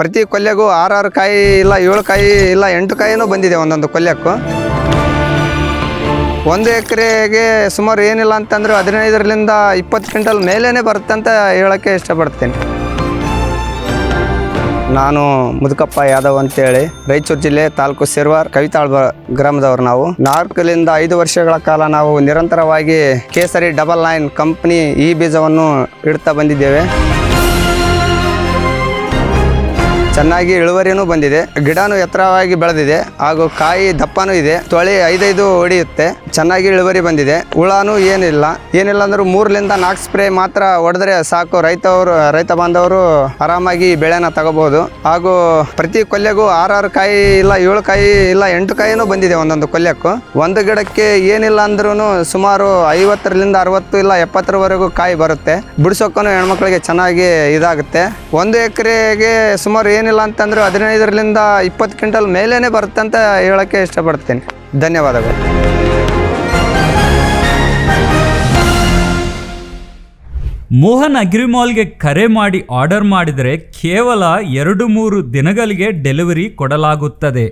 ಪ್ರತಿ ಕೊಲ್ಲೆಗೂ 6 ಕಾಯಿ ಇಲ್ಲ 7 ಕಾಯಿ ಇಲ್ಲ 8 ಕಾಯಿನೂ ಬಂದಿದೆ ಒಂದೊಂದು ಕೊಲ್ಲೆಕ್ಕೂ. 1 ಎಕರೆಗೆ ಸುಮಾರು ಏನಿಲ್ಲ ಅಂತಂದ್ರೆ 15ರಿಂದ 20 ಕ್ವಿಂಟಲ್ ಮೇಲೇ ಬರುತ್ತೆ ಅಂತ ಹೇಳೋಕ್ಕೆ ಇಷ್ಟಪಡ್ತೀನಿ. ನಾನು ಮುದುಕಪ್ಪ ಯಾದವ್ ಅಂತೇಳಿ ರಾಯಚೂರು ಜಿಲ್ಲೆ ತಾಲೂಕು ಸಿರ್ವಾರ್ ಕವಿತಾಳ್ ಗ್ರಾಮದವರು. ನಾವು 4ರಿಂದ 5 ವರ್ಷಗಳ ಕಾಲ ನಾವು ನಿರಂತರವಾಗಿ ಕೇಸರಿ 99 ಕಂಪ್ನಿ ಈ ಬೀಜವನ್ನು ಇಡ್ತಾ ಬಂದಿದ್ದೇವೆ. ಚೆನ್ನಾಗಿ ಇಳುವರಿನೂ ಬಂದಿದೆ, ಗಿಡನೂ ಎತ್ತರವಾಗಿ ಬೆಳೆದಿದೆ ಹಾಗೂ ಕಾಯಿ ದಪ್ಪನೂ ಇದೆ. ತೊಳೆ 5 ಹೊಡೆಯುತ್ತೆ, ಚೆನ್ನಾಗಿ ಇಳುವರಿ ಬಂದಿದೆ. ಹುಳನೂ ಏನಿಲ್ಲ ಅಂದ್ರೆ 3ರಿಂದ 4 ಸ್ಪ್ರೇ ಮಾತ್ರ ಹೊಡೆದ್ರೆ ಸಾಕು. ರೈತ ಬಾಂಧವರು ಆರಾಮಾಗಿ ಬೆಳೆನ ತಗೋಬಹುದು. ಹಾಗೂ ಪ್ರತಿ ಕೊಲ್ಲೆಗೂ 6 ಕಾಯಿ ಇಲ್ಲ 7 ಕಾಯಿ ಇಲ್ಲ 8 ಕಾಯಿನೂ ಬಂದಿದೆ ಒಂದೊಂದು ಕೊಲ್ಲೆಕ್ಕೂ. ಒಂದು ಗಿಡಕ್ಕೆ ಏನಿಲ್ಲ ಅಂದ್ರೂ ಸುಮಾರು 50ರಿಂದ 60 ಇಲ್ಲ 70ರವರೆಗೂ ಕಾಯಿ ಬರುತ್ತೆ. ಬಿಡಿಸೋಕ್ಕೂ ಹೆಣ್ಮಕ್ಳಿಗೆ ಚೆನ್ನಾಗಿ ಇದಾಗುತ್ತೆ. 1 ಎಕರೆಗೆ ಸುಮಾರು ಏನಿಲ್ಲ ಅಂತಂದ್ರೆ 15ರಿಂದ 20 ಕ್ವಿಂಟಲ್ ಮೇಲೇ ಬರುತ್ತೆ ಅಂತ ಹೇಳೋಕ್ಕೆ ಇಷ್ಟಪಡ್ತೀನಿ. ಧನ್ಯವಾದಗಳು. ಮೋಹನ್ ಅಗ್ರಿಮಾಲ್ಗೆ ಕರೆ ಮಾಡಿ ಆರ್ಡರ್ ಮಾಡಿದರೆ ಕೇವಲ 2-3 ದಿನಗಳಿಗೆ ಡೆಲಿವರಿ ಕೊಡಲಾಗುತ್ತದೆ.